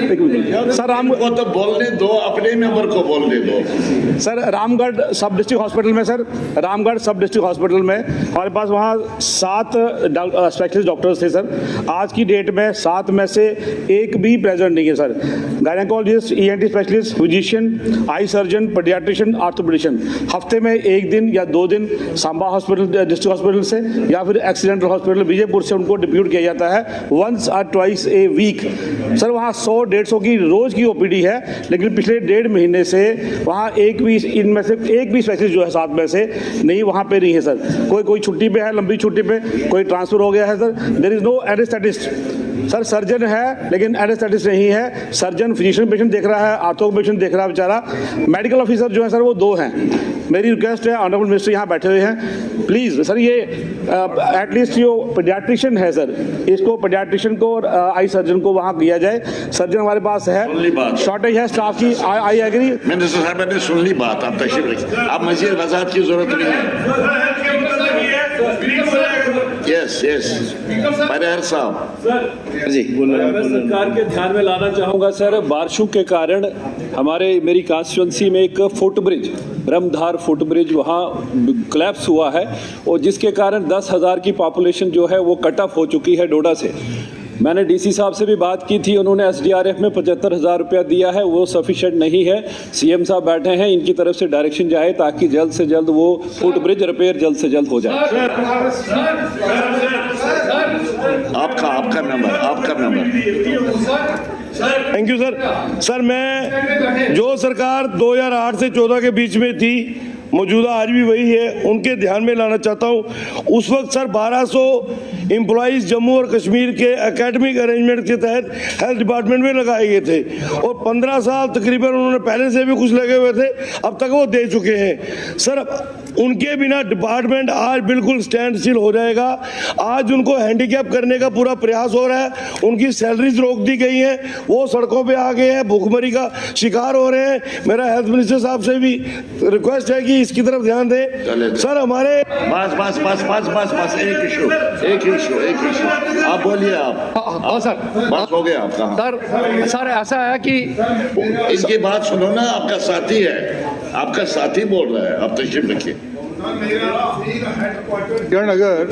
Sir Ram को तो बोलने दो, अपने मेंबर को बोलने दो। सर रामगढ़ सब डिस्ट्रिक्ट हॉस्पिटल में, सर रामगढ़ सब डिस्ट्रिक्ट हॉस्पिटल में हमारे पास वहाँ 7 स्पेशलिस्ट डॉक्टर्स थे सर। आज की डेट में 7 में से एक भी प्रेजेंट नहीं है sir. Gynaecologist, ENT specialist, physician, eye surgeon, paediatrician, orthopaedician हफ्ते में 1 दिन या 2 दिन सांबा हॉस्पिटल डिस्ट्रिक्ट हॉस्पिटल से या फिर एक्सीडेंटल हॉस्पिटल विजयपुर से उनको डिप्यूट किया जाता है once or twice a week। Sir वहाँ 100-150 की रोज़ की OPD है, लेकिन पिछले 1.5 महीने से वहाँ एक भी इनमें से एक भी स्पेशलिस्ट जो है 7 में से नहीं वहाँ पे नहीं है सर। कोई छुट्टी पे है, लंबी छुट्टी पे, कोई ट्रांसफ़र हो गया है sir. There is no anaesthetist sir. Surgeon है लेकिन एनेस्थेटिस्ट नहीं है। सर्जन फिजिशियन पेशेंट देख रहा है, आर्थो पेशेंट देख रहा है बेचारा। मेडिकल ऑफिसर जो है सर वो 2 हैं। मेरी रिक्वेस्ट है, ऑनरेबल मिनिस्टर यहाँ बैठे हुए हैं, प्लीज़ सर ये एटलीस्ट जो पीडियाट्रिशियन है सर, इसको पीडियाट्रिशियन को और आई सर्जन को वहाँ किया जाए। सर्जन हमारे पास है, शॉर्टेज है स्टाफ की। I agree. मिनिस्टर साहब मैंने सुन ली बात, आप तशरीफ रखिए, आप मजीद वजाहत की जरूरत नहीं है। यस परिहर साहब जी, मैं सरकार के ध्यान में लाना चाहूँगा सर, बारिशों के कारण मेरी कॉन्स्टिट्यूंसी में एक फुटब्रिज, ब्रह्मधार फुटब्रिज वहाँ कोलैप्स हुआ है और जिसके कारण 10,000 की पॉपुलेशन जो है वो कट ऑफ हो चुकी है डोडा से। मैंने DC साहब से भी बात की थी, उन्होंने SDRF में 75,000 रुपया दिया है, वो सफिशिएंट नहीं है। CM साहब बैठे हैं, इनकी तरफ से डायरेक्शन जाए ताकि जल्द से जल्द वो फुटब्रिज रिपेयर जल्द से जल्द हो जाए। आपका member thank you sir. Sir मैं जो सरकार 2008 से 14 के बीच में थी, मौजूदा आज भी वही है, उनके ध्यान में लाना चाहता हूँ। उस वक्त सर 1200 एम्प्लॉइज जम्मू और कश्मीर के एकेडमिक अरेंजमेंट के तहत हेल्थ डिपार्टमेंट में लगाए गए थे और 15 साल तकरीबन उन्होंने पहले से भी कुछ लगे हुए थे, अब तक वो दे चुके हैं सर। उनके बिना डिपार्टमेंट आज बिल्कुल स्टैंड स्टिल हो जाएगा। आज उनको हैंडीकैप करने का पूरा प्रयास हो रहा है, उनकी सैलरीज रोक दी गई हैं, वो सड़कों पे आ गए हैं, भूखमरी का शिकार हो रहे हैं। मेरा हेल्थ मिनिस्टर साहब से भी रिक्वेस्ट है कि इसकी तरफ ध्यान दें सर। हमारे बस एक इशू आप बोलिए। आप सर बात हो गया आपका सर ऐसा है कि इनकी बात सुनो ना, आपका साथी है, आपका साथी बोल रहा है, आप तशरीफ रखिए। अगर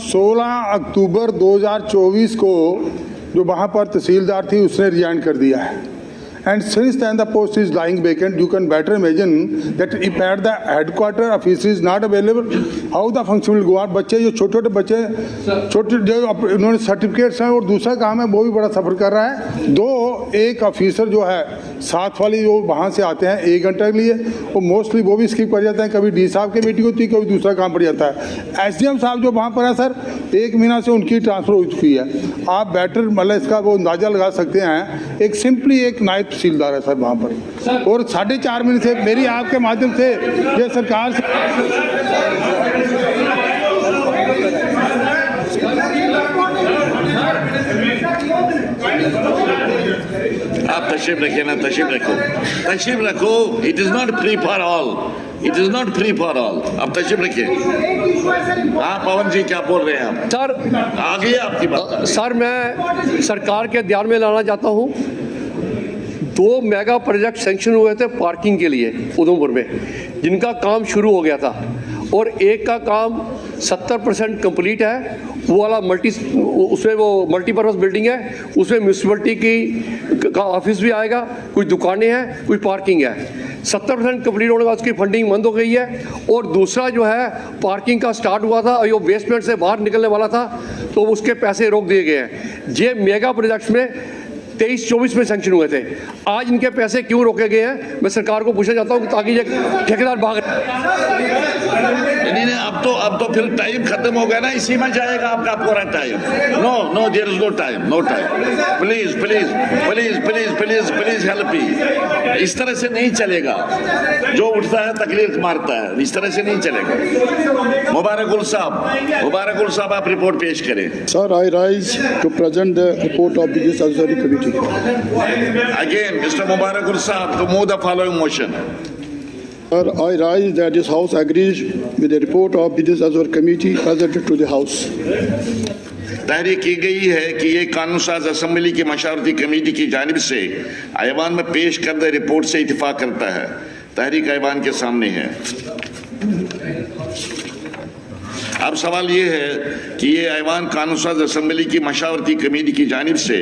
16 अक्टूबर 2024 को जो वहाँ पर तहसीलदार थी उसने रिजाइन कर दिया है। And since then the post is lying vacant. You can better imagine that if at the headquarter office is not available, how the function will go on. बच्चे जो छोटे बच्चे छोटे जो उन्होंने सर्टिफिकेट्स हैं और दूसरा काम है वो भी बड़ा सफ़र कर रहा है। एक ऑफिसर जो है साथ वाली जो वहाँ से आते हैं 1 घंटे के लिए, वो मोस्टली वो भी स्किप कर जाते हैं। कभी D साहब की मीटिंग होती है, कभी दूसरा काम पड़ जाता है। SDM साहब जो वहाँ पर है सर, 1 महीना से उनकी ट्रांसफ़र हो चुकी है। आप बेटर मतलब इसका वो अंदाज़ा लगा सकते हैं। एक सिंपली एक नायब तहसीलदार है सर वहाँ पर, और 4.5 महीने से मेरी आपके माध्यम से ये सरकार से आप तशरीफ रखिए ना, तशरीफ रखो। It is not free for all, आप तशरीफ रखिए। हाँ पवन जी क्या बोल रहे हैं आप? सर आगे आपकी बात। सर मैं सरकार के ध्यान में लाना चाहता हूँ, 2 मेगा प्रोजेक्ट सैंक्शन हुए थे पार्किंग के लिए उधमपुर में, जिनका काम शुरू हो गया था और एक का काम 70% कंप्लीट है। वो वाला उसमें वो मल्टीपर्पज़ बिल्डिंग है, उसमें म्यूनसिपलिटी का ऑफिस भी आएगा, कुछ दुकानें हैं, कुछ पार्किंग है। 70% कंप्लीट होने के बाद उसकी फंडिंग बंद हो गई है। और दूसरा जो है पार्किंग का स्टार्ट हुआ था और ये बेसमेंट से बाहर निकलने वाला था, तो उसके पैसे रोक दिए गए हैं। ये मेगा प्रोजेक्ट्स में 23-24 में सैंक्शन हुए थे। आज इनके पैसे क्यों रोके गए हैं, मैं सरकार को पूछना चाहता हूँ ताकि ये ठेकेदार भाग नहीं, अब तो फिर टाइम खत्म हो गया ना, इसी में जाएगा आपका पूरा time. No there is no time. Please help me. इस तरह से नहीं चलेगा, जो उठता है तकलीफ मारता है, इस तरह से नहीं चलेगा। मुबारकुल साहब आप रिपोर्ट पेश करें। Sir, I rise to present the report of business advisory committee. Again, Mr. Mubarakul Saab, to move the following motion. Sir, I rise that this House agrees with the report of Business Advisory Committee presented to the House. तहरीक की गई है कि ये कानून साज assembly की मशावरती committee की जानिब से ऐवान में पेश करदा रिपोर्ट से इत्तेफाक करता है। तहरीक ऐवान के सामने है। अब सवाल ये है कि ये ऐवान कानून साज असम्बली की मशावरती कमेटी की जानिब से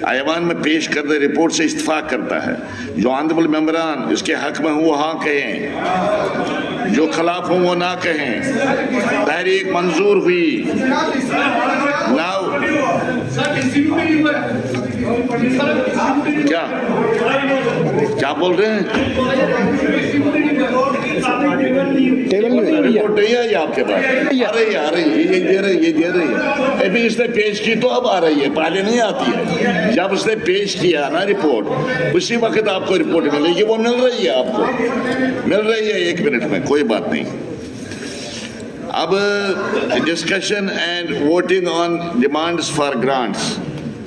ऐवान में पेश करदा रिपोर्ट से इत्तेफाक करता है। जो ऑनरेबल मेंबरान इसके हक में वो हाँ कहें, जो खिलाफ हूँ वो ना कहें। तहरीक मंजूर हुई। नाउ क्या बोल रहे हैं? टेबल में रिपोर्ट नहीं आई आपके पास? आ रही है, ये दे रही है। अभी इसने पेश की तो अब आ रही है, पहले नहीं आती है। जब उसने पेश किया ना रिपोर्ट, उसी वक्त आपको रिपोर्ट मिलेगी। वो मिल रही है आपको, मिल रही है 1 मिनट में, कोई बात नहीं। अब discussion and voting on demands for grants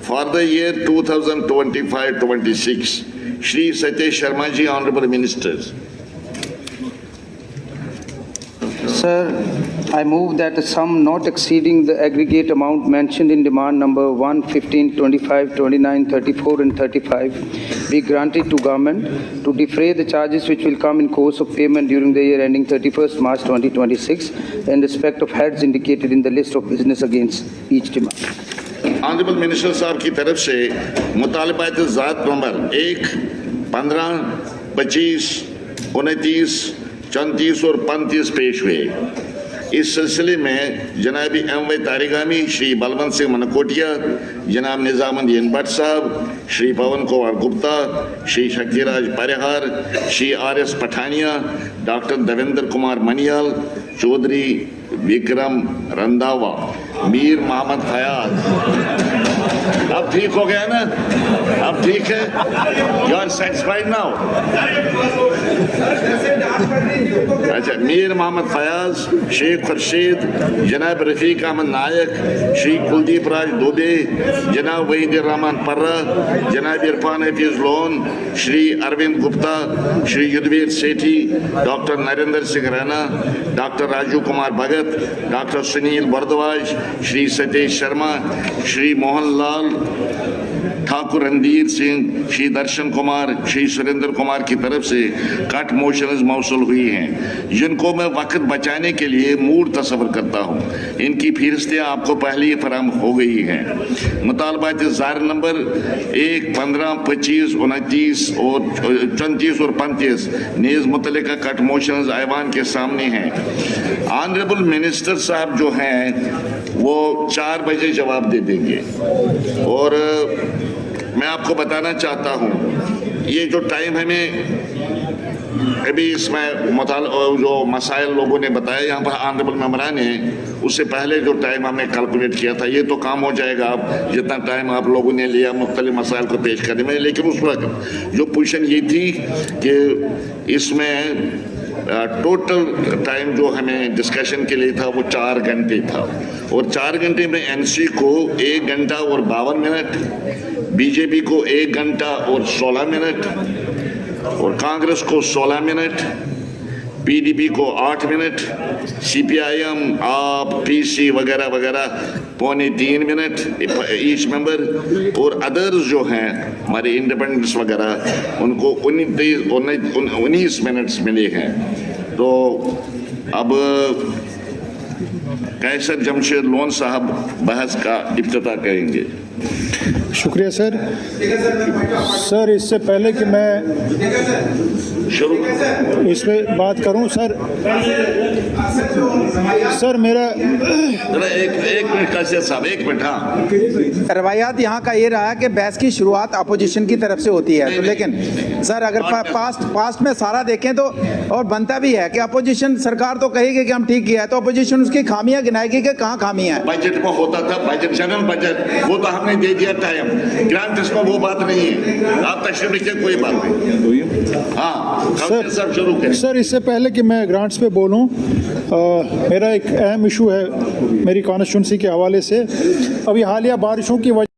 for the year 2025-26 Shri Satish Sharma ji, honourable ministers. Sir, I move that a sum not exceeding the aggregate amount mentioned in demand number 1, 15, 25, 29, 34 and 35 be granted to government to defray the charges which will come in course of payment during the year ending 31st March 2026 in respect of heads indicated in the list of business against each demand. Honourable minister साहब की तरफ से मुतालबात ज़ात number 1, 15, 25, 29, 34 और 35 पेश हुए। इस सिलसिले में जनाब एम.वाई. तारिगामी, श्री बलवंत सिंह मनकोटिया, जनाब निजामुद्दीन भट्ट साहब, श्री पवन कुमार गुप्ता, श्री शक्तिराज परिहार, श्री R.S. पठानिया, डॉक्टर देवेंद्र कुमार मनियाल, चौधरी विक्रम रंधावा, मीर मोहम्मद फयाज। अब ठीक हो गया ना? अब ठीक है? You are satisfied now? अच्छा, मीर मोहम्मद फयाज, शेख खुर्शीद, जनाब रफीक अहमद नायक, श्री कुलदीप राज दुबे, जनाब वहीद रहमान पर्रा, जनाब इरफान हफीज लोन, श्री अरविंद गुप्ता, श्री युद्धवीर सेठी, doctor Narendra Singh Raina, doctor Raju Kumar Bhagat, doctor Sunil Bhardwaj, Shri Satish Sharma, Shri Mohan Lal Thakur, Randhir Singh, Shri दर्शन कुमार, श्री सुरेंद्र कुमार की तरफ से कट मोशंस मौसूल हुई हैं, जिनको मैं वक्त बचाने के लिए मूड तस्वर करता हूँ। इनकी फहरिस्तें आपको पहले ही फराहम हो गई हैं। मुतालबात ज़ार नंबर 1, 15, 25, 29 और 34 और 35 नीज़ मुतल्लिका कट मोशंस ऐवान के सामने हैं। ऑनरेबल मिनिस्टर साहब जो हैं वो 4 बजे जवाब दे देंगे। और मैं आपको बताना चाहता हूँ, ये जो टाइम हमें अभी इसमें जो मसाइल लोगों ने बताया यहाँ पर ऑनरेबल मेंबरान ने, उससे पहले जो टाइम हमने कैलकुलेट किया था, ये तो काम हो जाएगा अब जितना टाइम आप लोगों ने लिया मुख्तलिफ मसाइल को पेश करने में। लेकिन उस वक्त जो पोजीशन ये थी कि इसमें टोटल टाइम जो हमें डिस्कशन के लिए था वो 4 घंटे था, और 4 घंटे में एनसी को 1 घंटा और 52 मिनट, बीजेपी को 1 घंटा और 16 मिनट, और कांग्रेस को 16 मिनट, पीडीपी को 8 मिनट, सीपीआईएम, आप, पीसी वगैरह वगैरह 2.25 मिनट ईच मेंबर, और अदर्स जो हैं हमारे इंडिपेंडेंट्स वगैरह उनको 19 मिनट्स मिले हैं। तो अब कैसर जमशेद लोन साहब बहस का इफ्तिताह करेंगे। शुक्रिया सर। सर, इससे पहले कि मैं शुरू इस पे बात करूं, सर मेरा एक मिनट कैसर साहब, 1 मिनट। हाँ, रवायात यहाँ का ये रहा है कि बहस की शुरुआत अपोजिशन की तरफ से होती है, तो लेकिन सर अगर पास्ट में सारा देखें तो, और बनता भी है कि अपोजिशन, सरकार तो कहेगी कि हम ठीक किया है, तो अपोजिशन उसकी खामियां गिनाएगी कि कहाँ खामियां हैं। बजट में होता था, बजट जनरल बजट वो तो हमने दे दिया टाइम, ग्रांट इसमें वो बात नहीं है, आप तशरीफ लिखिए, कोई बात नहीं। हाँ सर, शुरू करें। सर, इससे पहले कि मैं ग्रांट्स पे बोलूं, मेरा एक अहम इशू है मेरी कॉन्स्टिट्यूंसी के हवाले से। अभी हालिया बारिशों की वजह